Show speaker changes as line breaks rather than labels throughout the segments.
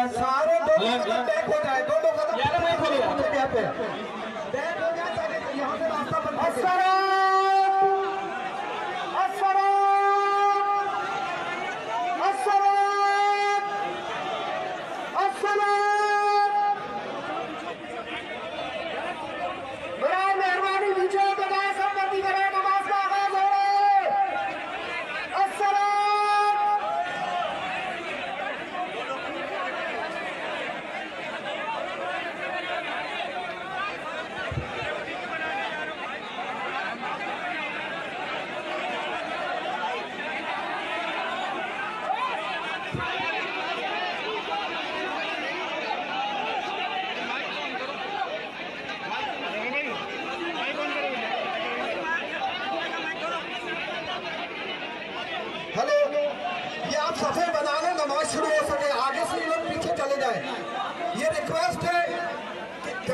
सारे दो कदम बैक हो जाए, दोनों कदम यहाँ पे बैक हो जाए ताकि यहाँ से रास्ता बन सके। हेलो, ये आप सफे बना लें, नमाज शुरू हो सके, आगे से लोग पीछे चले जाए। ये रिक्वेस्ट है कि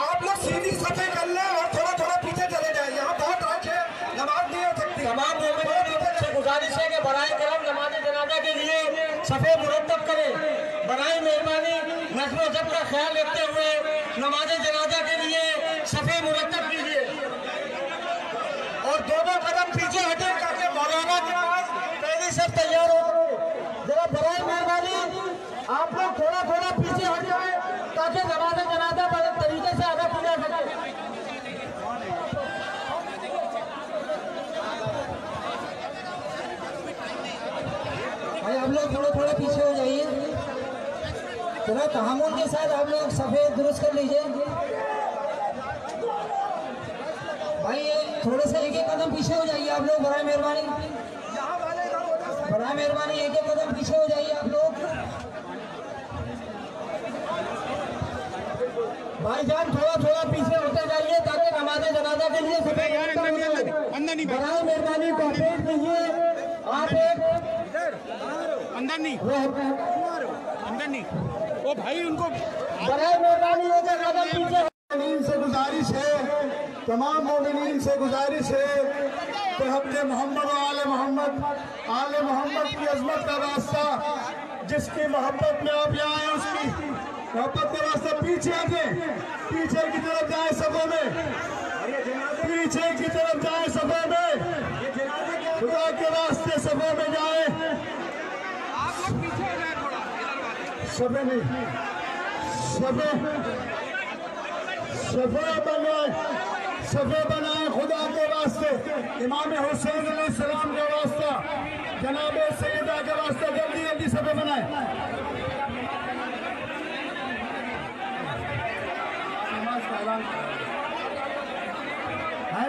आप लोग सीधी सफे कर लें और थोड़ा थोड़ा पीछे चले जाए। यहाँ बहुत रश है, नमाज नहीं हो सकती।
तमाम मोमिनीन से गुजारिश है कि बराए करम नमाज जनाजा के लिए सफे मुरतब करें। बराए मेहरबानी नज़्म व ज़ब्त का ख्याल रखते हुए नमाज जनाजा के लिए सफे मुरतब कीजिए और दोनों कदम पीछे हटे ताकि मौलाना के पास पहले सब तैयार हो। जरा बराए मेहरबानी आप लोग थोड़ा थोड़ा पीछे हट जाए ताकि नमाज जनाजा बड़े तरीके से अदा किया सके। भाई आप लोग थोड़ा थोड़ा पीछे हो जाइए, थोड़ा तहम्मुल के साथ आप लोग सफेद दुरुस्त कर लीजिए। भाई थोड़े से एक एक कदम पीछे हो जाइए आप लोग, बराए मेहरबानी, बराए मेहरबानी एक एक कदम पीछे हो जाइए आप लोग। भाईजान थोड़ा थोड़ा पीछे होते जाइए ताकि नमाज जनाजा के लिए बराए मेहरबानी कोऑपरेट कीजिए। आप एक
अंदर नहीं ओ भाई उनको
बराए मेहरबानी एक कदम पीछे।
से गुजारिश है, तमाम मोमिनीन से गुजारिश है कि हमने मोहम्मद और आले मोहम्मद की अजमत का रास्ता, जिसकी मोहब्बत में आप यहाँ आए उसकी मोहब्बत का रास्ता पीछे हटे, पीछे की तरफ जाए सफों में, पीछे की तरफ जाए सफों में, खुदा के रास्ते सफों में जाए। सफे नहीं, सफे बनाए खुदा के वास्ते, इमाम हुसैन अलैहिस्सलाम का वास्ता, जनाब सैयदा का वास्ता, जल्दी जल्दी सफे बनाए। नमाज का ऐलान है।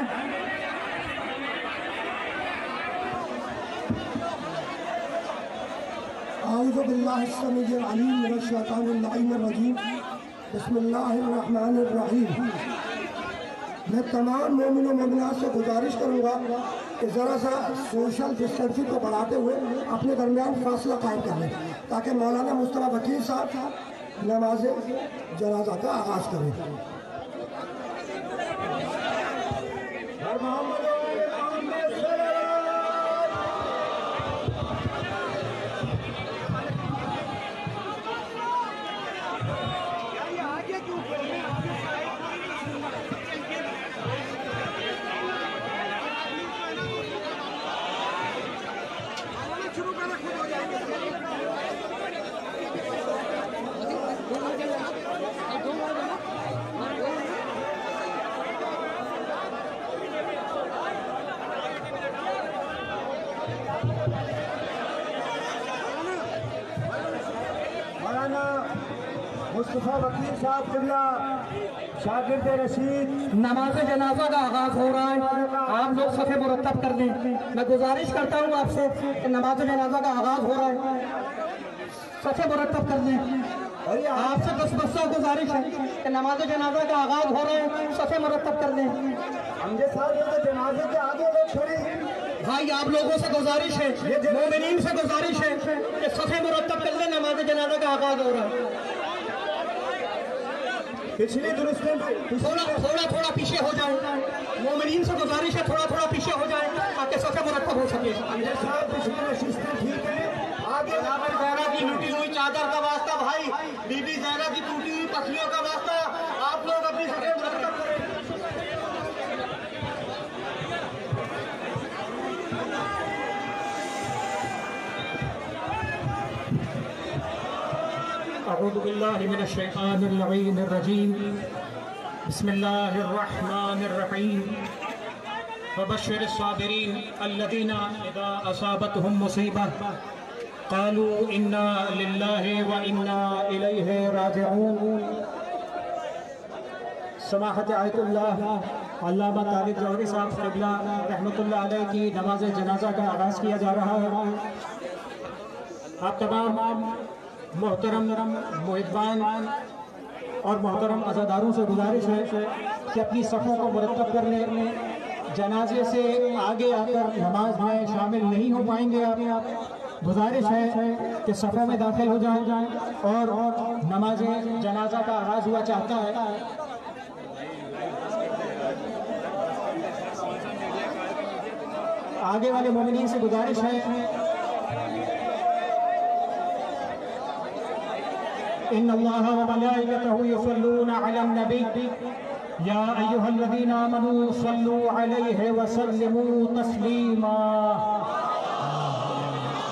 आऊज़ु बिल्लाहि अस्समीउल अलीम मिनश शैतानिर रजीम। बिस्मिल्लाहिर्रहमानिर्रहीम। मैं तमाम मोमिन और मोमिनात से गुजारिश करूँगा कि ज़रा सा सोशल डिस्टेंसिंग को बढ़ाते हुए अपने दरमियान फासला कायम कर लें ताकि मौलाना मुस्तफ़ा वकील साहब नमाज जनाजा का आगाज़ करें। मौलाना मुस्तफ़ा वकील साहब किबला शागिर्द रशीद,
नमाज जनाजा का आगाज हो रहा है, आप लोग सफे मुरतब कर लें। मैं गुजारिश करता हूँ आपसे कि नमाज जनाजा का आगाज हो रहा है, सफे मुरतब कर लें। आपसे बस गुजारिश है कि नमाज जनाजा का आगाज हो रहा है, सफे मुरतब कर लें।
हमजे साहब तो जनाजे के आगे लोग थोड़ी
भाई आप लोगों से गुजारिश है, मोमिनीन से गुजारिश है कि सफ़े मुरत्तब कर ले, नमाज जनाजा का आगाज हो रहा है।
पिछली दुरुस्त
थोड़ा पीछे हो जाए, मोमिनीन से गुजारिश है थोड़ा पीछे हो जाए ताकि सफ़े मुरत्तब हो सके।
ठीक है, आगे
ज़हरा की लूटी हुई चादर का वास्ता भाई, बीबी ज़हरा की टूटी हुई पसलियों का वास्ता, आप लोग अपनी सफ़े मुरत्तब करें। अऊज़ु बिल्लाहि मिनश शैतानिर रजीम, बिस्मिल्लाहिर्रहमानिर्रहीम। वबश्शिरिस साबिरीन अल्लज़ीना इज़ा असाबतहुम मुसीबह क़ालू इन्ना लिल्लाहि व इन्ना इलैहि राजिऊन। समाहत आयतुल्लाह अल्लामा तालिब जौहरी साहब क़िबला रहमतुल्लाह अलैह की नमाज जनाजा का आगाज़ किया जा रहा है। आप तमाम मोहतरम मुहिब्बान और मोहतरम अज़ादारों से गुजारिश है कि अपनी सफ़ों को मुरत्तब कर लें। जनाजे से आगे आकर नमाज में शामिल नहीं हो पाएंगे आप, गुजारिश है कि सफ़ों में दाखिल हो जाएं और नमाज जनाजा का आगाज़ हुआ चाहता है। आगे वाले मोमिनीन से गुजारिश है इन्नल्लाह व मलाइकतहु युसल्लूना अलन नबी या अय्युहल्लज़ीना आमनू सल्लू अलैहि व सल्लिमू तस्लीमा।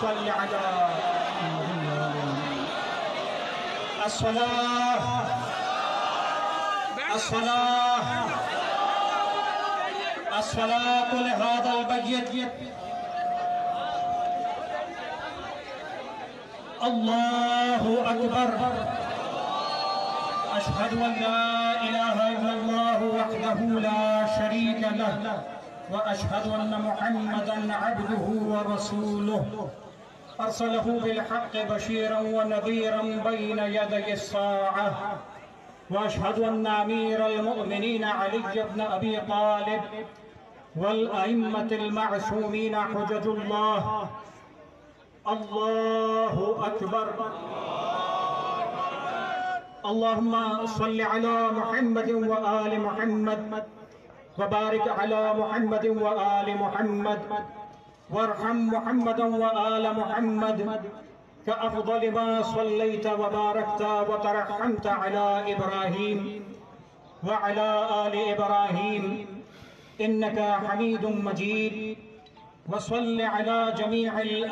सल्लि अला अस्सलाह अस्सलाह अस्सलातु लिहाज़ल बैत अल्लाहु अकबर। अशहदु अन ला इलाहा इल्लल्लाह वहदहु ला शरीका लह व अशहदु अन्न मुहम्मदन अब्दुहु व रसूलुहु अरसलहु बिल हक़्क़ि बशीरन व नज़ीरन बैन यदय अस्साअह व अशहदु अन्न अमीरल मुअ्मिनीन अली इब्न अबी तालिब वल अइम्मतिल मअसूमीन हुज्जतुल्लाह। अल्लाहु अकबर। अल्लाहुम्मा सल्लि अला मुहम्मद व आलि मुहम्मद व बारिक अला मुहम्मद व आलि मुहम्मद वरहम मुहम्मदन व आल मुहम्मद कअफ़ज़ल मा सल्लैत व बारकत व तरहमत अला इब्राहीम व अला आलि इब्राहीम इन्नका हमीदुम मजीद। वसल्लि अला जमीअल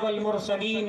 वल मुरसलीन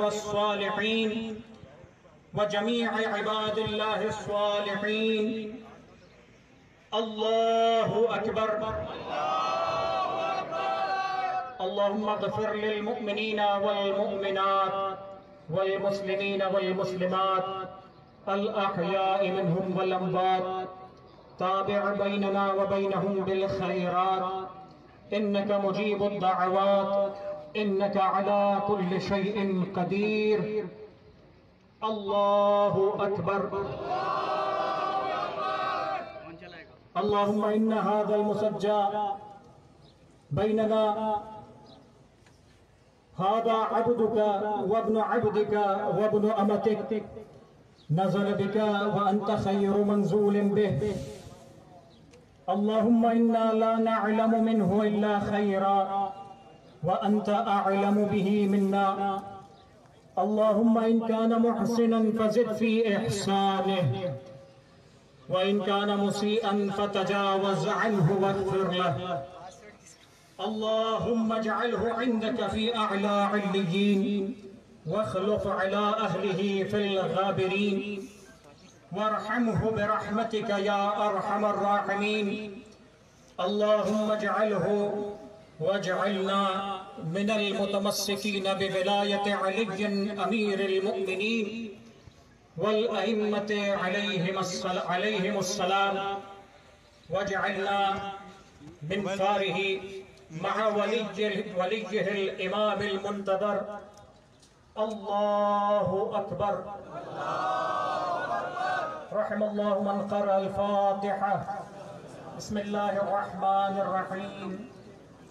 वस सालिहीन व जमीअ इबादिल्लाहिस सालिहीन। अल्लाहु अकबर। अल्लाहुम्मा ग़फ़िर लिल मुअ्मिनीना वल मुअ्मिनात वल मुस्लिमीना वल मुस्लिमात अल अहयाइ मिनहुम वल अमवात ताबिअ बैनना व बैनहुम बिल खैरात इन्नका मुजीबुद दअवात इन्नका अला कुल्लि शैइन क़दीर। अल्लाहु अकबर। अल्लाहुम्मा इन्ना हाज़ल मुसज्जा बैनना हाज़ा अब्दुका व इब्नु अब्दिका व इब्नु अमतिक नज़ल बिका व अंत खैरु मंज़ूलिन बिहि। अल्लाहुम्मा इन्ना ला नअलमु मिन्हु इल्ला खैरा व अंत अअलमु बिही मिन्ना। अल्लाहुम्मा इन कान मुहसिनन फज़िद फ़ी इहसानिहि व इन कान मुसीअन फ़तजावज़ अन्हु वग़फ़िर लहु। अल्लाहुम्मा इजअलहु इंदका फ़ी अअला इल्लिय्यीन वख़्लुफ़ अला अहलिही फ़िल गाबिरीन वरहमहु बिरहमतिका या अरहमर राहिमीन। अल्लाहुम्मा इजअलहु वजअलना मिनल मुतमस्सिकीन बिविलायति अलिय्यिन अमीरिल मुअ्मिनीन वल अइम्मति अलैहिमुस्सलाम वजअलना मिन फारिही मअ वलिय्यिहिल इमामिल मुंतज़र। अल्लाहु अकबर। रहमल्लाहु मन क़रअल फ़ातिहा बिस्मिल्लाहिर्रहमानिर्रहीम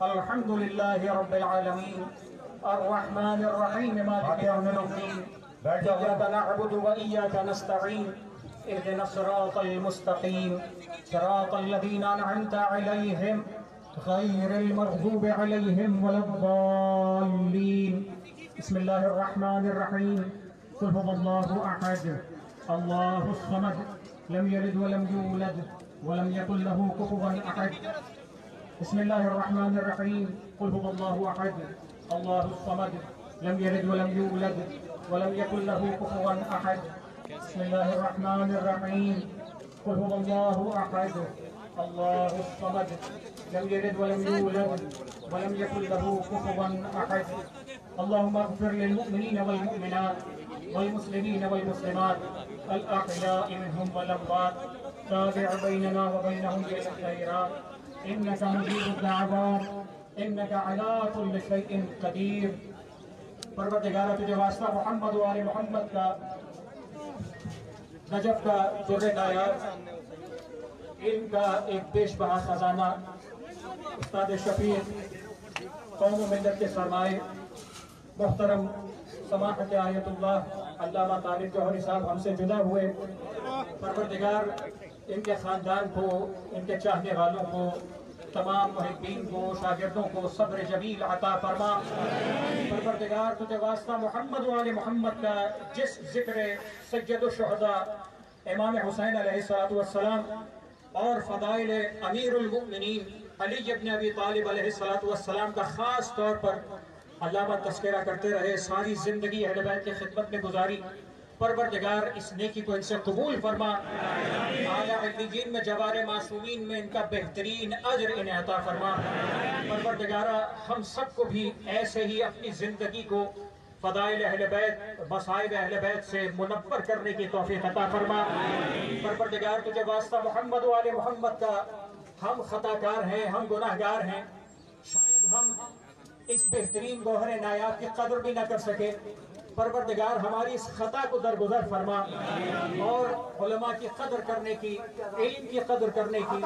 अल्हम्दुलिल्लाहि रब्बिल आलमीन अर्रहमानिर्रहीम मालिकि यौमिद्दीन इय्याका नअबुदु व इय्याका नस्तईन इहदिनस सिरातल मुस्तकीम सिरातल लज़ीना अनअमता अलैहिम गैरिल मग़दूबि अलैहिम वलद्दाल्लीन बिस्मिल्लाहिर्रहमानिर्रहीम कुल हुवल्लाहु अहद अल्लाहुस समद लम यलिद वलम यूलद वलम यकुल लहू कुफुवन अहद बिस्मिल्लाहिर्रहमानिर्रहीम कुल हुवल्लाहु अहद अल्लाहुस समद लम यलिद वलम यूलद वलम यकुल लहू कुफुवन अहद बिस्मिल्लाहिर्रहमानिर्रहीम कुल हुवल्लाहु अहद अल्लाहुस समद लम यलिद वलम यूलद वलम यकुल लहू कुफुवन अहद अल्लाहुम्मा इग़फिर लिल मुअमिनीना वल मुअमिनात वल मुस्लिमीना वल मुस्लिमात अल अहयाइ मिनहुम वल अमवात ताबिअ बैनना व बैनहुम बिल खैरात इन्नका मुजीबुद दअवात इन्नका अला कुल्लि शैइन क़दीर। परवरदिगार तुझे वास्ता मोहम्मद व आले मोहम्मद का नजफ का दुर्रे नायाब इनका एक बेशबहा खजाना उस्ताद शफीक कौम व मिल्लत के सरमाए मोहतरम समाहत आयतुल्लाह अल्लामा तालिब जौहरी साहब हमसे जुदा हुए। परवरदिगार इनके ख़ानदान को, इनके चाहने वालों को, तमाम मुहिब्बीन को, शागिर्दों को सब्र जमील अता फरमा। परवरदिगार तुझे वास्ता मोहम्मद व आले मोहम्मद का जिस जिक्र सय्यदुश शुहदा इमाम हुसैन अलैहिस्सलातु वस्सलाम और फ़दाइल अमीरुल मुमिनीन अली इब्न अबी तालिब अलैहिस्सलातु वस्सलाम का ख़ास तौर पर अल्लामा तस्करा करते रहे, सारी ज़िंदगी अहले बैत की खिदमत में गुजारी। परवरदिगार इस नेकी को इनसे कबूल फरमा। आला इल्लियीन में जवारे मासूमीन में इनका बेहतरीन अजर इन्हें अता फरमा। परवरदिगारा हम सबको भी ऐसे ही अपनी ज़िंदगी को फ़दाइल अहले बैत, मसाइब अहले बैत से मुनव्वर करने की तौफीक अता फरमा। परवरदिगार तुझे वास्ता मोहम्मद व आले मोहम्मद का हम खताकार हैं, हम गुनाहगार हैं, शायद हम इस बेहतरीन गौहर नायाब की कदर भी न कर सके। परवरदिगार हमारी इस खता को दरगुजर फरमा और उलमा की कदर करने की, इल्म की कदर करने की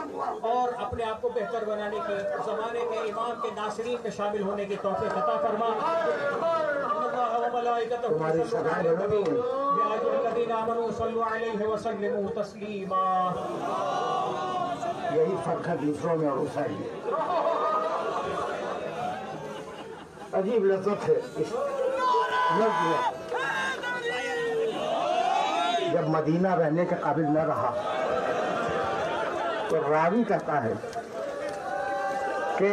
और अपने आप को बेहतर बनाने की, ज़माने के इमाम के नासरीन में शामिल होने की तौफीक अता फरमा।
यही फर्क है दूसरों में और उसाई में। अजीब लज्जत है इस लफ्ज़ में। जब मदीना रहने के काबिल न रहा तो रावी कहता है कि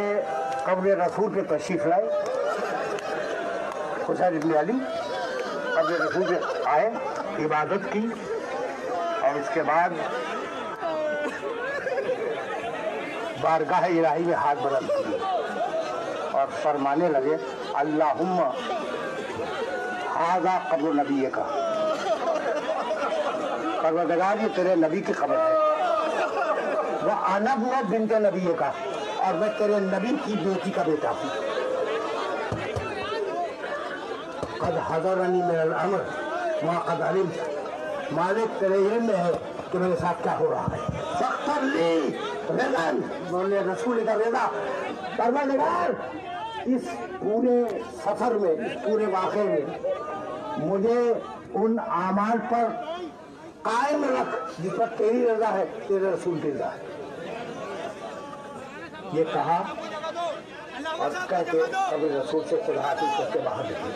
कब्र रसूल पे तशरीफ लाए, हुसैन इब्न अली कब्र रसूल पे आए, इबादत की और इसके बाद बारगाह इलाही में हाथ बुलंद किए और फरमाने लगे अल्लाहुम्मा हाज़ा कब्र नबी का, परवरदिगार ये तेरे नबी की कब्र है। वह अनबना बिन्ते नबी का, और मैं तेरे नबी की बेटी का बेटा हूँ। कद हज़रनी मिनल अम्र मा कद अलिमत, मालिक तेरे इल्म में है कि मेरे साथ क्या हो रहा है। फख्तर ली रिज़न, बोले रसूल का रिज़ा। परवरदिगार इस पूरे सफर में, इस पूरे वाक़े में मुझे उन आमाल पर कायम रख जिस पर तेरी रज़ा है, तेरे रसूल की रज़ा है। ये कहा और कहते कभी रसूल से खुदा हासिल करके बाहर निकले।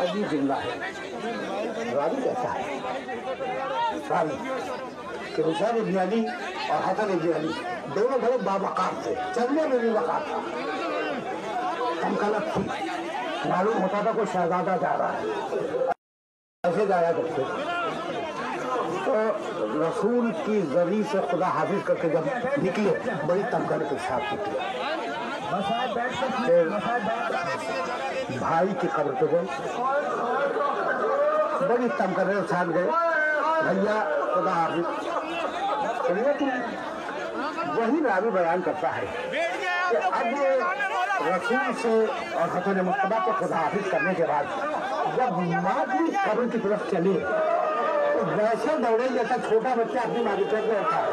अजीब जिंदा है। रावी कहता है रावी कि हुसैन इब्न अली और हसन इब्न अली दोनों बड़े बावकार थे, चलने में भी वकार था, कमकलत थी। मालूम होता था कोई शहजादा जा रहा है, ऐसे जाया करते। तो रसूल की जरी से खुदा हाफिज करके जब निकले बड़ी तमकर के साथ निकले। भाई की कब्र पे गए, बड़ी तमकर के साथ गए, भैया खुदा हाफिज। वही रावी बयान करता है कि अब रसूल से और हसन मुस्तफा को खुदा हाफिज करने के बाद जब माँ की कब्र की तरफ चले तो वैसे दौड़े जैसा छोटा बच्चा अपनी माँ की तरफ दौड़ता है।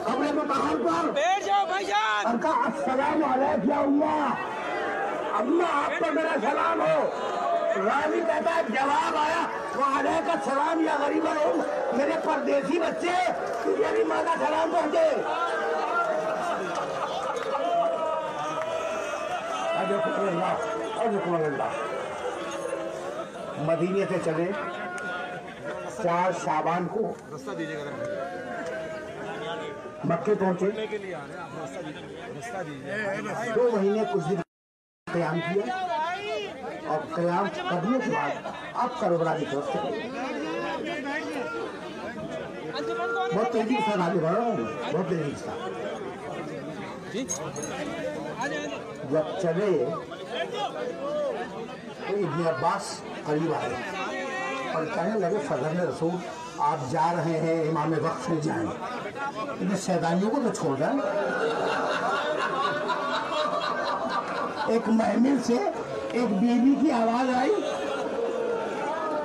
कब्र में बाहर पर
बैठ जाओ भाईजान।
उनका अस्सलाम वालेकुम या हुआ, अम्मा आपको मेरा सलाम हो। रानी कहता है जवाब आया वालेकुम सलाम या गरीबा हो, मेरे परदेसी बच्चे मेरी माँ का सलाम पहुंचे। मदीने से चले 4 शाबान को मक्के पहुंचे। 2 महीने कुछ दिन क़याम किया और क़याम करने के बाद अब करबला की तरफ चले। बहुत तेजी से आगे बढ़ रहा हूँ, बहुत तेजी से। जब चले तो इब्न अब्बास करीब आए और कहने लगे फजल रसूल आप जा रहे हैं, इमाम वक्त में जाएं, इन शैतानियों को तो छोड़ दें। एक महमिल से एक बीवी की आवाज आई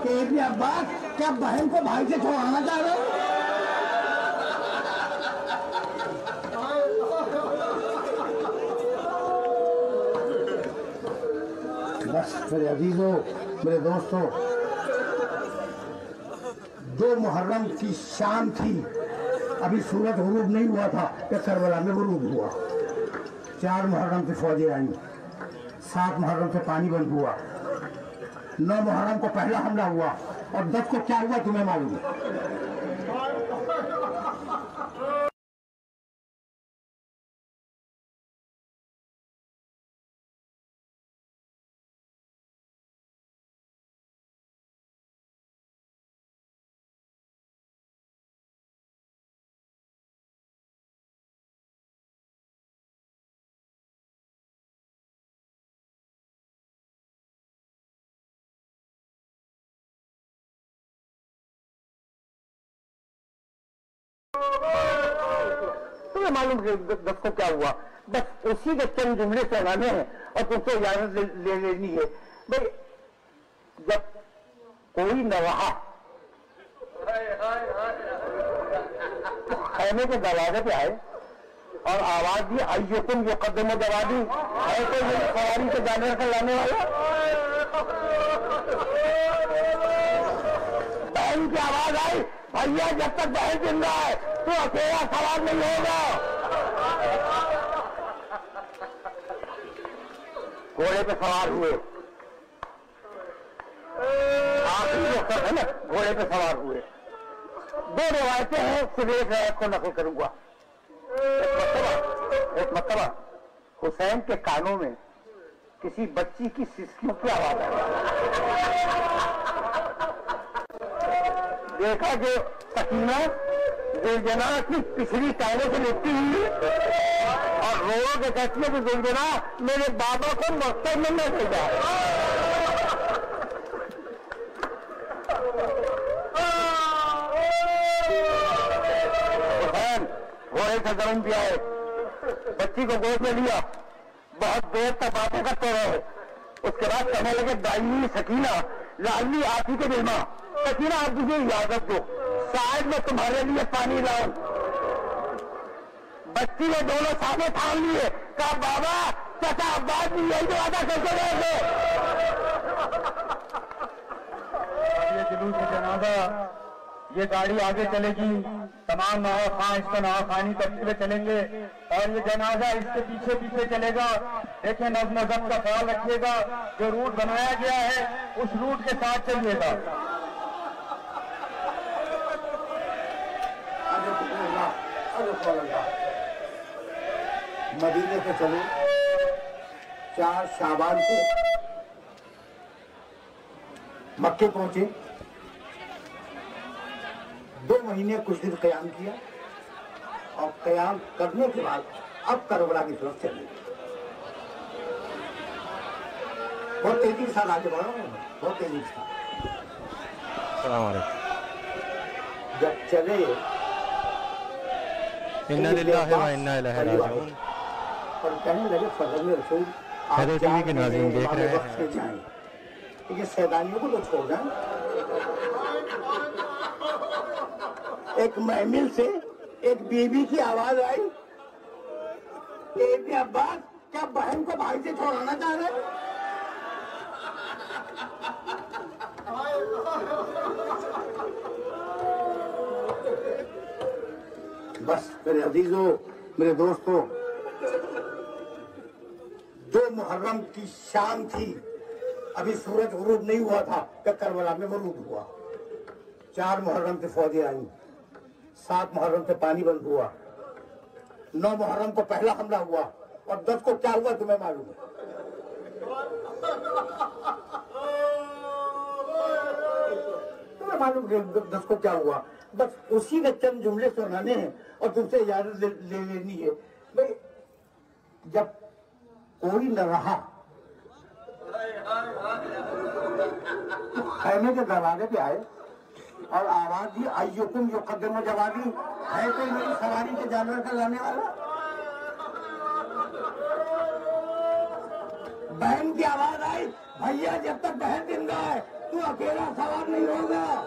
कि इब्न अब्बास क्या बहन को भाई से छोड़ाना चाह रहे हो? बस मेरे अजीजों, मेरे दोस्तों, 2 मुहर्रम की शाम थी, अभी सूरज गुरूब नहीं हुआ था कि करबला में गुरूब हुआ। 4 मुहर्रम से फौजें आई, 7 मुहर्रम से पानी बंद हुआ, 9 मुहर्रम को पहला हमला हुआ और 10 को क्या हुआ तुम्हें मालूम है? तुम्हें मालूम है 10 को क्या हुआ? बस उसी के चंद जुमले से आने हैं और तुमसे इजाजत ले लेनी है। भाई जब कोई नवाहा खैमे के दरवाजे पे आए और आवाज दी अय्युकुम युक़द्दिमु जवादी, है कोई सवारी से जाने का लाने वाला? बहन की आवाज आई, भैया जब तक बहन जिंदा है तो अकेला सवार नहीं होगा। घोड़े पे सवार हुए, आखिरी जो है ना घोड़े पे सवार हुए। 2 रिवायतें हैं, सिर्फ एक रिवायत को नकल करूंगा। एक मरतबा हुसैन के कानों में किसी बच्ची की सिसकियों की आवाज आई। देखा जो सकीना जुलजना की पिछली टायरों से लिपटी हुई और रो के कहती है कि जुलजना मेरे बाबा को मकसद में न भेजा। हुसैन घोड़े से जमीन पे आए, बच्ची को गोद में लिया, बहुत देर तक बातें करते रहे। उसके बाद कहने लगे दाई सकीना लाली आती के दिल में, सकीना आप मुझे इजाजत दो, शायद मैं तुम्हारे लिए पानी लाऊं। बच्ची ने दोनों सामने थाम लिए, कहा बाबा चाचा अब्बास भी यही तो वादा करते रहे थे।
ये जुलूस जनाजा, ये गाड़ी आगे चलेगी, तमाम नवा खां इसको नवा खानी करते हुए चलेंगे और ये जनाजा इसके पीछे पीछे चलेगा। देखिए नज़्म ज़ब्त का ख्याल रखिएगा, जो रूट बनाया गया है उस रूट के साथ चलिएगा।
मदीने से चले 4 शाबान को मक्के पहुंचे। 2 महीने कुछ दिन क़याम किया और क़याम करने के बाद अब करबला की तरफ चले। बहुत तेजी के साथ आगे बढ़ा हूँ, बहुत तेजी के साथ। जब चले
इन्ना लिल्लाहि व इन्ना इलैहि राजिऊन।
और कहने लगे फजल रसूल
हैदर टीवी के नाज़रीन देख रहे हैं।
ये सैलानियों को तो छोड़ दें। एक महमिल से एक बीबी की आवाज आई कि अब्बास क्या बहन को भाई से छोड़ाना चाह रहे? बस मेरे अजीजों, मेरे दोस्तों, 2 मुहर्रम की शाम थी, अभी सूरज गुरूब नहीं हुआ था कि करबला में मरूद हुआ। 4 मुहर्रम से फौजें आई, 7 मुहर्रम से पानी बंद हुआ, 9 मुहर्रम को पहला हमला हुआ, और 10 को क्या हुआ तुम्हें मालूम है? तुम्हें मालूम है 10 को क्या हुआ? बस उसी के चंद जुमले सुनाने हैं और तुमसे इजाजत ले लेनी है। भाई जब कोई न रहा खैमे के दरवाजे पे आए और आवाज दी अय्युकुम युक़द्दिमु जवादी, है कोई मेरी सवारी के जानवर का लाने वाला? बहन की आवाज आई, भैया जब तक बहन जिंदा है तू अकेला सवार नहीं होगा।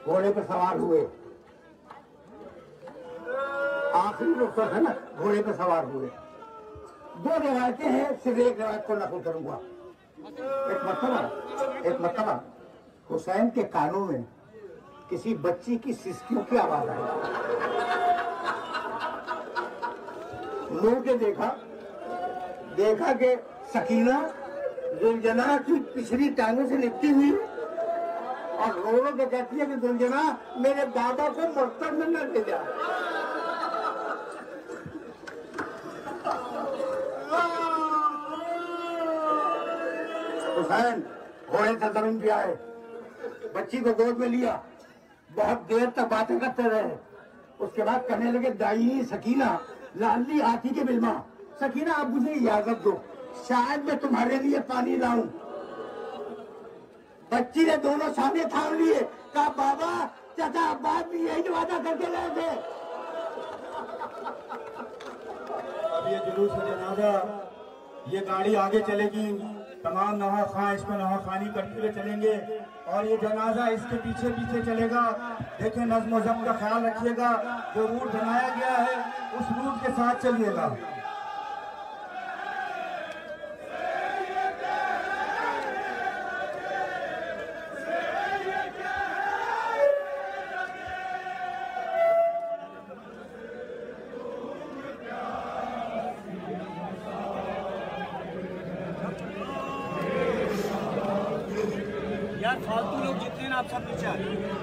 घोड़े पे सवार हुए, आखिरी रुख है ना, घोड़े पे सवार हुए। 2 रिवायतें हैं, सिर्फ एक रिवायत को नकल करूंगा। एक मरतबा हुसैन के कानों में किसी बच्ची की सिसकियों की आवाज आई। मुंह के देखा कि सकीना दुलजना की पिछली टांगों से लिपटी हुई और रो के कहती है कि दुलजना मेरे बाबा को मकतब में न ले जा। हुसैन घोड़े से जमीन पे आए, बच्ची को गोद में लिया, बहुत देर तक बातें करते रहे। उसके बाद कहने लगे दाई सकीना लाली हाथी के बिल्मा, सकीना आप मुझे इजाजत दो, शायद मैं तुम्हारे लिए पानी लाऊं। बच्ची ने दोनों सामने थाम लिए, कहा बाबा चाचा अब्बास भी यही वादा करके गए थे।
अब ये जुलूस जनाजा, ये गाड़ी आगे चलेगी, तमाम नवा खां इसमें नवा खानी करते हुए चलेंगे और ये जनाजा इसके पीछे पीछे चलेगा। देखिए नज़्म ज़ब्त का ख्याल रखिएगा, जो रूट बनाया गया है उस रूट के साथ चलिएगा।
यार फालतू लोग जितने ना आप सब पीछे आ जाइए।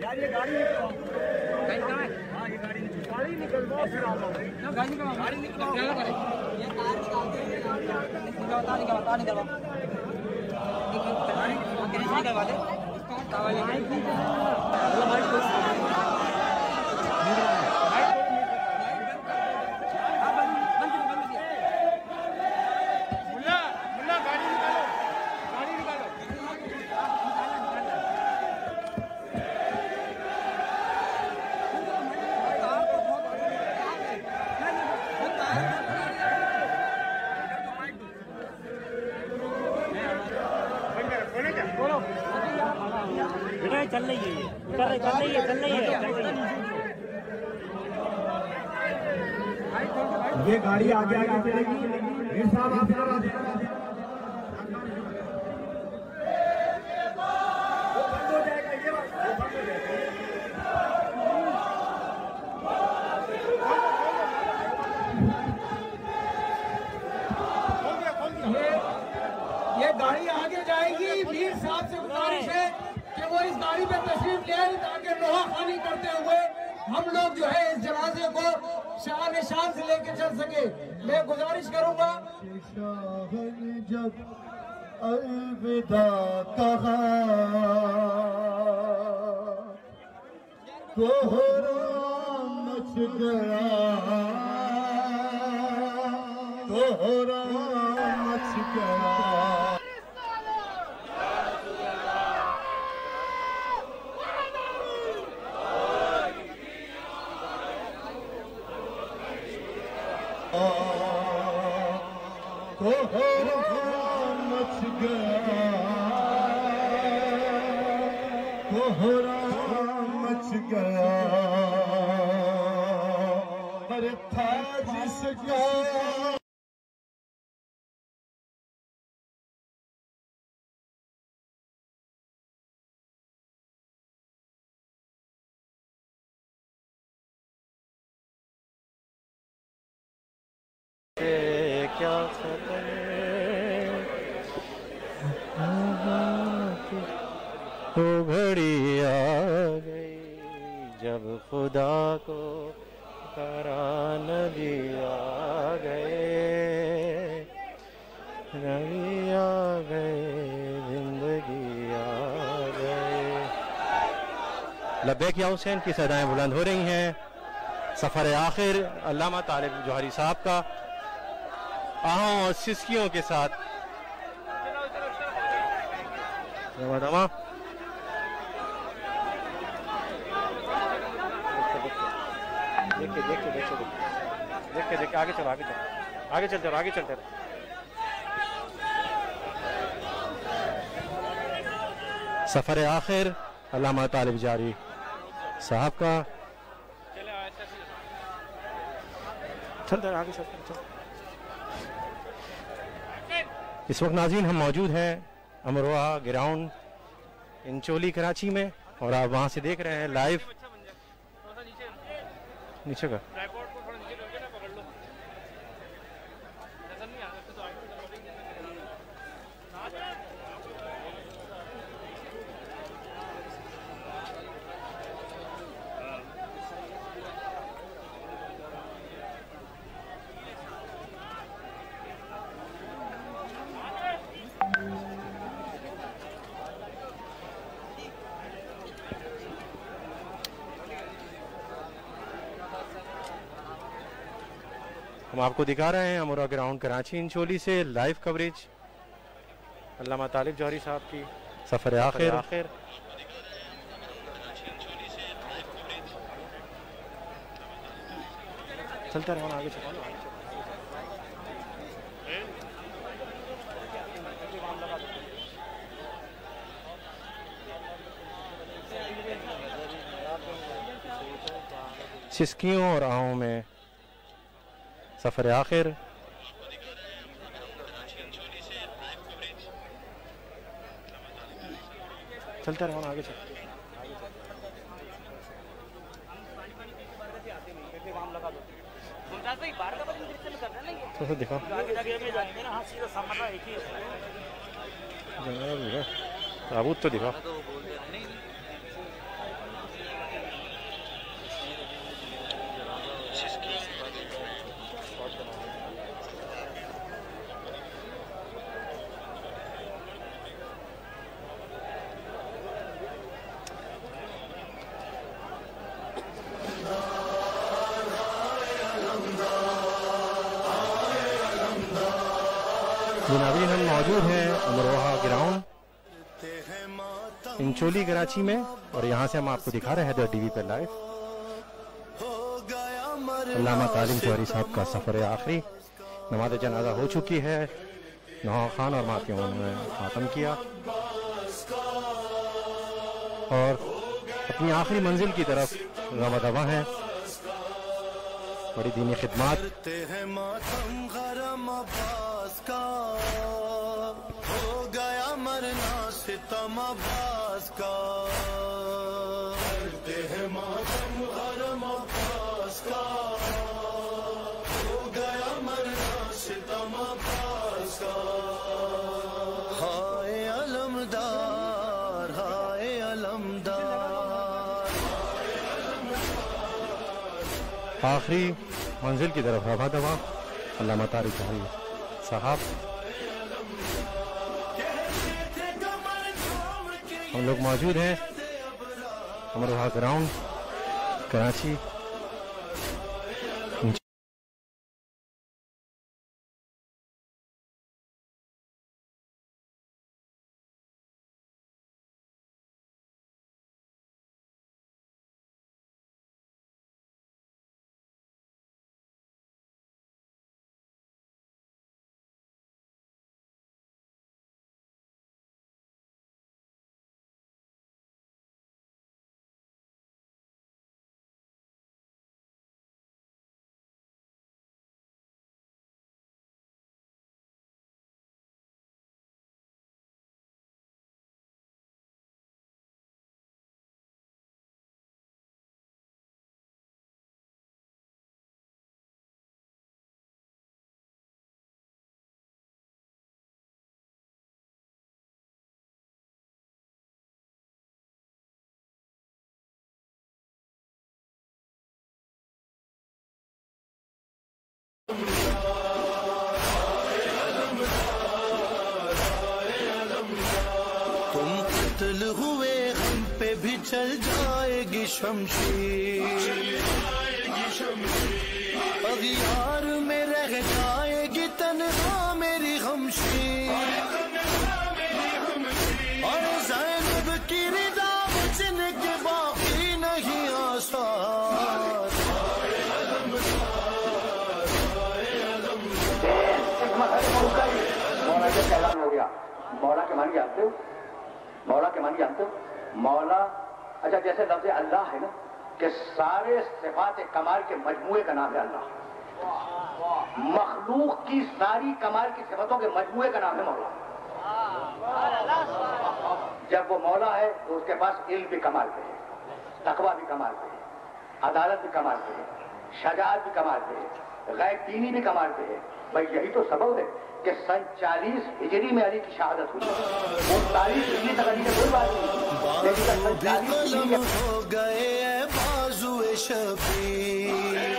यार ये गाड़ी निकलो, हाँ ये गाड़ी निकलवा, फिर आओ गाड़ी निकलवा, क्या करें ये कार निकलवा निकलवा दे चल रही है, चल रही है।
ये गाड़ी आगे आगे चलेगी। मीर साहब आप जरा देना।
ये गाड़ी आगे जाएगी। मीर साहब से गुजारिश है कि वो इस गाड़ी पे तशरीफ ले आए ताकि लोहा खानी करते हुए हम लोग जो है इस जनाजे को शान निशान से लेके चल सके। मैं गुजारिश करूंगा।
जब अलविदा कहा कोहराम मच गया, कोहराम मच गया। कोहराम मच गया, कोहराम मच गया। पर था जिसका
क्या खबर वो घड़ी आ गई जब खुदा को करान दिया गए, रंगी आ गए, जिंदगी आ गए। लब्बैक या हुसैन की सदाएं बुलंद हो रही हैं। सफ़र आखिर अल्लामा तालिब जौहरी साहब का आहों और सिस्कियों के साथ दमा देख आगे चलो, आगे चलते रहो। सफ़र आखिर अल्लामा तालिब जौहरी साहब का चलते आगे चलते। इस वक्त नाज़रीन हम मौजूद हैं अमरोहा ग्राउंड इंचोली कराची में, और आप वहां से देख रहे हैं लाइव। नीचे का हम आपको दिखा रहे हैं अमरोहा ग्राउंड कराची इंचोली से लाइव कवरेज अल्लामा तालिब जौहरी साहब की सफ़र आखिर। चलता रहो आगे चलो। सिस्कियों और आहों में सफ़र आखिर। चलता रहो आगे चलो। तो दिखाओ ताबूत तो दिखाओ। नाज़रीन हम मौजूद हैं अमरोहा ग्राउंड इंचोली कराची में, और यहाँ से हम आपको दिखा रहे हैं द टीवी पे लाइव अल्लामा तालिब जौहरी साहब का सफ़र आखिरी। नमाज जनाजा हो चुकी है, नौहा खान और मातियों ने ख़त्म किया। और अपनी आखिरी मंजिल की तरफ रवा हैं। बड़ी दीनी खिदमत
हैं मातम गरम अब्बास का, हो गया मरना सितम अब्बास का। करते हैं मातम गरम अब्बास का, हो गया मरना सितम अब्बास का। हाय अलमदार, हाय अलमदार।
आखिरी मंजिल की तरफ रवा दवा अल्लामा तारिक जहांगीर साहब। हम लोग मौजूद हैं अमरोहा ग्राउंड कराची।
तुम कत्ल हुए हम पे भी चल जाएगी शमशीर, अगियार में रह जाएगी तन्हा मेरी गमशीर। और ज़ैनब की रिदा बचने के बाकी नहीं आसार।
मौला के ऐलान हो गया। मौला के मानी जानते हो? मौला के मानी जानते हो? मौला, अच्छा जैसे लफ्ज़ अल्लाह है ना, कि सारे सिफात कमाल के मजमूए का नाम है अल्लाह। मखलूक की सारी कमाल की सिफतों के मजमूए का नाम है मौला। जब वो मौला है तो उसके पास इल्म भी कमाल पे है, तकवा भी कमाल पे है, अदालत भी कमाल पे है, शजाअत भी कमाल पे है, गैर दीनी भी कमाल पे है। भाई यही तो सबब है कि सन 40 हिजरी में अली की शहादत हुई। वो 40 हिजरी तक अली ने कोई बात नहीं, लेकिन सन 40 हिजरी में
हो गए बाजुए शबीर,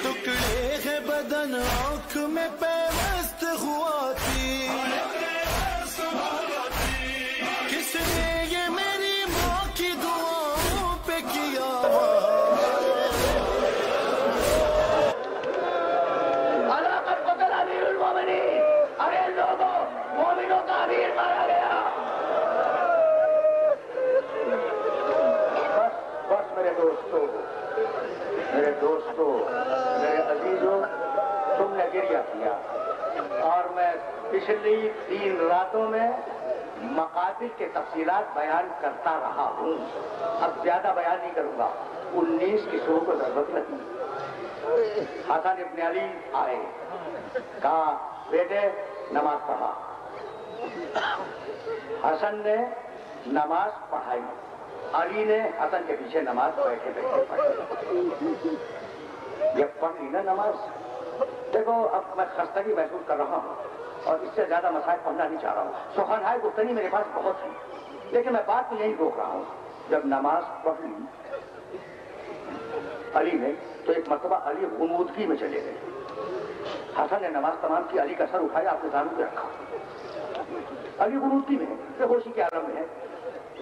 टुकड़े है बदन आँख में पैवस्त हुआ थी। किसने ये मेरी माँ की दुआओं पे किया?
अरे लोगों, मोमिनों का अमीर मारा गया। बस मेरे दोस्तों, मेरे अजीजों, तुमने गिरिया किया और मैं पिछली 3 रातों में मकातिल के तफसीलात बयान करता रहा हूँ। अब ज्यादा बयान नहीं करूंगा। 19 किशोरों को जरूरत लगी। हसन इब्न अली आए, कहा बेटे नमाज पढ़ा। हसन ने नमाज पढ़ाई, अली ने हसन के पीछे नमाज बैठे बैठे पढ़ी। जब पढ़ ली ना नमाज, देखो अब मैं खस्तगी महसूस कर रहा हूँ और इससे ज्यादा मसाइल पढ़ना नहीं चाह रहा हूँ। सुखनहाय गुफ्तनी मेरे पास बहुत है, लेकिन मैं बात को यही रोक रहा हूँ। जब नमाज पढ़ ली अली ने, तो एक मरतबा अली गुमूदगी में चले गए। हसन ने नमाज तमाम की, अली का सर उठाया, अपने जानू पे रखा। अली गुमूदगी में है, बेहोशी के आलम में है,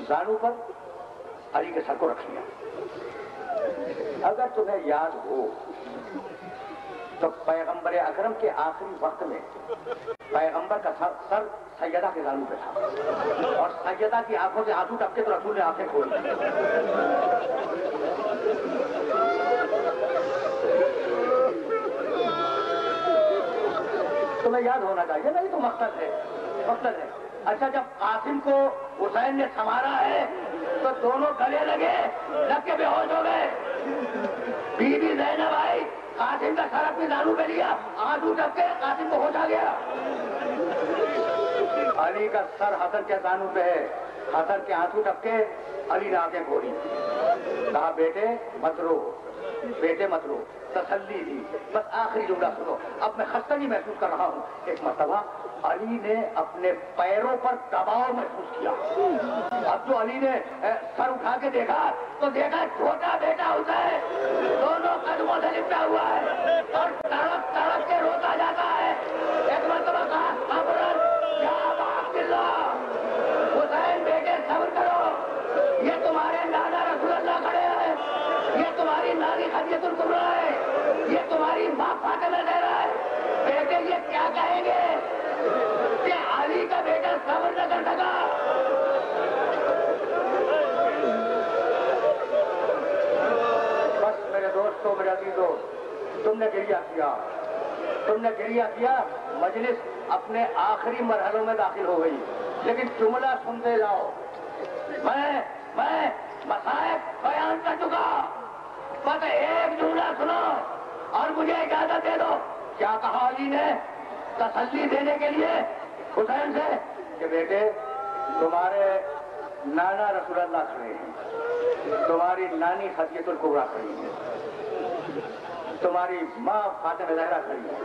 जानू पर अली के सर को रख लिया। अगर तुम्हें याद हो तो पैगंबर अकरम के आखिरी वक्त में पैगंबर का सर सैयदा के जानू पे था और सैयदा की आंखों से आंसू टपके तो रसूल ने आंखें खोल दी। तुम्हें याद होना चाहिए, नहीं तो मकसद है। अच्छा, जब कासिम को हुसैन ने संभाला है तो दोनों गले लगे, लग के बेहोश हो गए। बीबी ज़ैनब आई, कासिम का सर अपनी दानू पे लिया, आंसू टपके कासिम को होश आ गया। अली का सर हसन के दानू पे है, हसन के आंसू टपके, अली ने आंखें खोली, कहा बेटे मत रो, बेटे मत रो, तसल्ली दी, बस आखिरी जुमला सुनो, अब मैं खस्तगी महसूस कर रहा हूँ। एक मर्तबा अली ने अपने पैरों पर दबाव महसूस किया। अब जो अली ने सर उठा के देखा तो देखा छोटा बेटा हुसैन दोनों कदमों से लिपटा हुआ है और तड़प तड़प के रोता जाता है। एक मर्तबा कहा अमरन या अब्दुल्ला, हुसैन बेटे सब्र करो, ये तुम्हारे नाना रसूलुल्लाह खड़े हैं, ये तुम्हारी नानी खदीजतुल कुबरा है, ये तुम्हारी माँ फातिमा ज़हरा है, बेटे ये क्या कहेंगे कि अली का बेटा सब्र न कर सका। बस मेरे दोस्तों, मेरे अजीजों, तुमने गिरिया किया, तुमने गिरिया किया, मजलिस अपने आखिरी मरहलों में दाखिल हो गई। लेकिन जुमला सुनते जाओ, मैं मसाइब बयान कर चुका, बस एक जुमला सुनो और मुझे इजाजत दे दो। क्या कहा अली ने तसल्ली देने के लिए हुसैन से कि बेटे तुम्हारे नाना रसूलुल्लाह खड़े हैं, तुम्हारी नानी खदीजतुल कुबरा खड़ी है, तुम्हारी माँ फातिमा ज़हरा खड़ी है,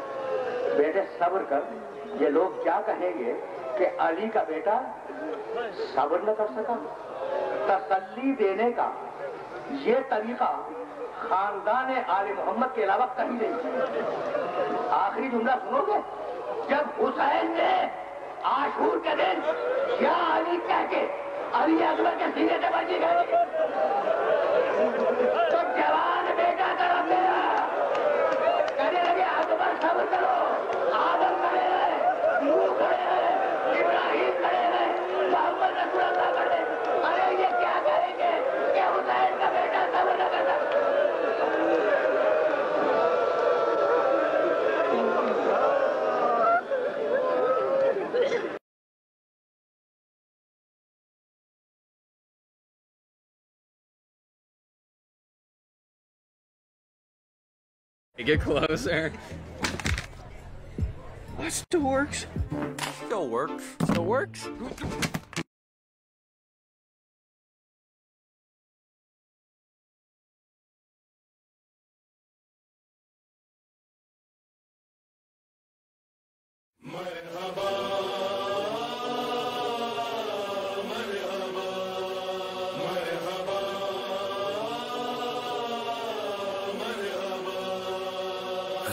बेटे सब्र कर। ये लोग क्या कहेंगे कि अली का बेटा सब्र न कर सका। तसल्ली देने का ये तरीका खानदान आले मोहम्मद के अलावा कहीं नहीं। आखिरी जुमला सुनोगे, जब हुसैन ने आशूर के दिन या अली कह के अली अकबर के सीने से बची गई तो जवान बेटा तरफ गया, कहने लगे अकबर सब्र करो, आदम खड़े हैं, नूह खड़े हैं, इब्राहिम खड़े हैं, मोहम्मद रसूलुल्लाह खड़े। अरे ये क्या करेंगे कि हुसैन का बेटा सब्र न कर सकता।
Get closer.
It still works.
Still works. Still works.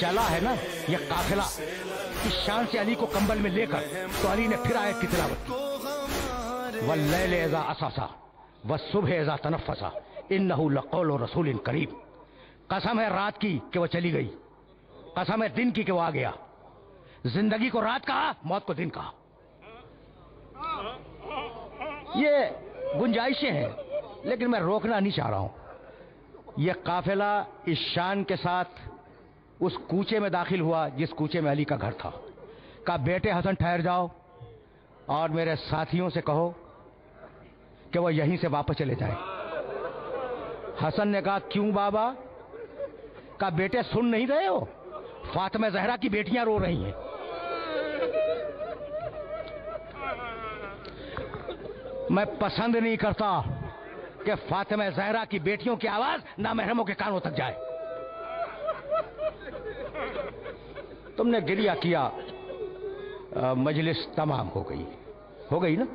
चला है ना ये काफिला, इस शान से अली को कंबल में लेकर तो अली ने फिर आयत की तिलावत की, वल्लैल इज़ा अससा वस्सुबह इज़ा तनफ़्फ़सा इन्नहु लक़ौलु रसूलिन करीम। कसम है रात की कि वो चली गई, कसम है दिन की कि वो आ गया। जिंदगी को रात कहा, मौत को दिन कहा। ये गुंजाइशें हैं, लेकिन मैं रोकना नहीं चाह रहा हूं। यह काफिला इस शान के साथ उस कूचे में दाखिल हुआ जिस कूचे में अली का घर था। कहा बेटे हसन ठहर जाओ और मेरे साथियों से कहो कि वो यहीं से वापस चले जाएं। हसन ने कहा क्यों बाबा? कहा बेटे सुन नहीं रहे हो, फातिमा ज़हरा की बेटियां रो रही हैं। मैं पसंद नहीं करता कि फातिमा ज़हरा की बेटियों की आवाज नामहरमों के कानों तक जाए। तुमने गिरिया किया, मजलिस तमाम हो गई ना।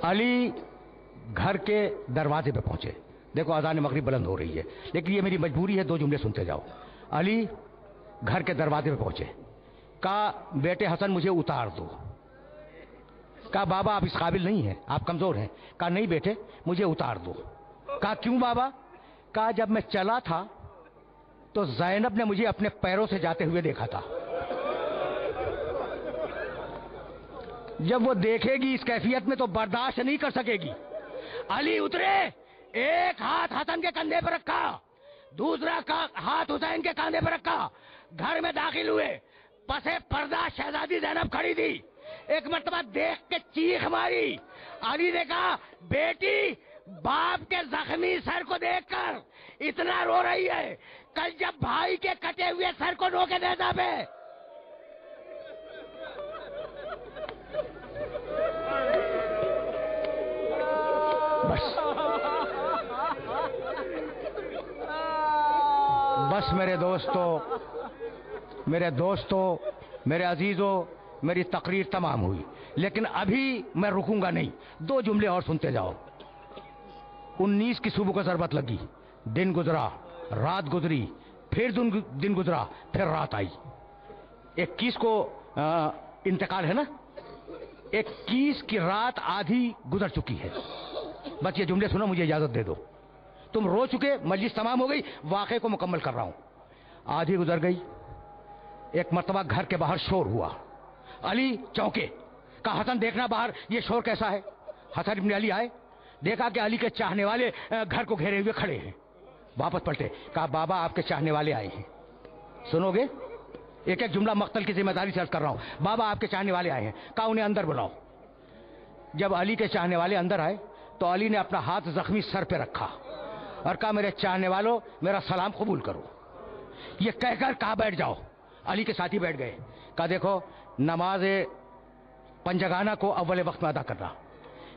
अली घर के दरवाजे पे पहुंचे। देखो अज़ान मगरिब बुलंद हो रही है, लेकिन ये मेरी मजबूरी है, 2 जुमले सुनते जाओ। अली घर के दरवाजे पे पहुंचे, कहा बेटे हसन मुझे उतार दो। कहा बाबा आप इस काबिल नहीं हैं, आप कमजोर हैं। कहा नहीं बेटे मुझे उतार दो। कहा क्यों बाबा? कहा जब मैं चला था तो ज़ैनब ने मुझे अपने पैरों से जाते हुए देखा था। जब वो देखेगी इस कैफियत में तो बर्दाश्त नहीं कर सकेगी। अली उतरे, एक हाथ हसन के कंधे पर रखा, दूसरा हाथ हुसैन के कंधे पर रखा, घर में दाखिल हुए। पसे पर्दा शहजादी ज़ैनब खड़ी थी। एक मर्तबा देख के चीख मारी। अली ने कहा बेटी बाप के जख्मी सर को देखकर इतना रो रही है, कल जब भाई के कटे हुए सर को नो के दे दाबे। बस मेरे दोस्तों, मेरे अजीजों, मेरी तकरीर तमाम हुई, लेकिन अभी मैं रुकूंगा नहीं। 2 जुमले और सुनते जाओ। 19 की सुबह को ज़रबत लगी, दिन गुजरा, रात गुजरी, फिर दिन गुजरा, फिर रात आई। 21 को इंतकाल है ना, 21 की रात आधी गुजर चुकी है। बस ये जुमले सुनो, मुझे इजाजत दे दो। तुम रो चुके, मजलिस तमाम हो गई, वाक़े को मुकम्मल कर रहा हूं। आधी गुजर गई। एक मर्तबा घर के बाहर शोर हुआ। अली चौंके, कहा हसन देखना बाहर ये शोर कैसा है। हसन इब्न अली आए, देखा कि अली के चाहने वाले घर को घेरे हुए खड़े हैं। वापस पलटे, कहा बाबा आपके चाहने वाले आए हैं। सुनोगे? एक एक जुमला मख्तल की जिम्मेदारी से अर्ज कर रहा हूं। बाबा आपके चाहने वाले आए हैं। कहा उन्हें अंदर बुलाओ। जब अली के चाहने वाले अंदर आए तो अली ने अपना हाथ जख्मी सर पे रखा और कहा मेरे चाहने वालों मेरा सलाम कबूल करो। ये कहकर कहा बैठ जाओ। अली के साथी बैठ गए। कहा देखो नमाज पंजगाना को अव्वल वक्त में अदा करना,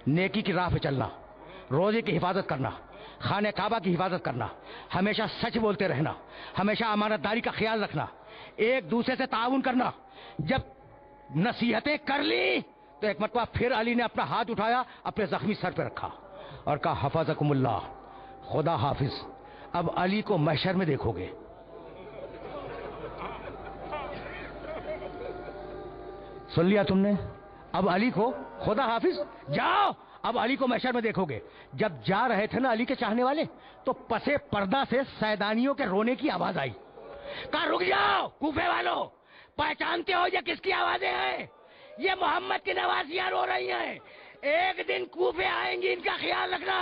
नेकी की राह पे चलना, रोजे की हिफाजत करना, खाने काबा की हिफाजत करना, हमेशा सच बोलते रहना, हमेशा अमानतदारी का ख्याल रखना, एक दूसरे से ताउन करना। जब नसीहतें कर ली तो एक मरतबा फिर अली ने अपना हाथ उठाया, अपने जख्मी सर पे रखा और कहा हफाजकुमुल्लाह, खुदा हाफिज। अब अली को महशर में देखोगे। सुन लिया तुमने? अब अली को खुदा हाफिज, जाओ अब अली को महशर में देखोगे। जब जा रहे थे ना अली के चाहने वाले, तो पसे पर्दा से सैदानियों के रोने की आवाज आई। कहा रुक जाओ कूफे वालों, पहचानते हो ये किसकी आवाजें हैं? ये मोहम्मद की नवाजियां रो रही हैं। एक दिन कूफे आएंगी, इनका ख्याल रखना।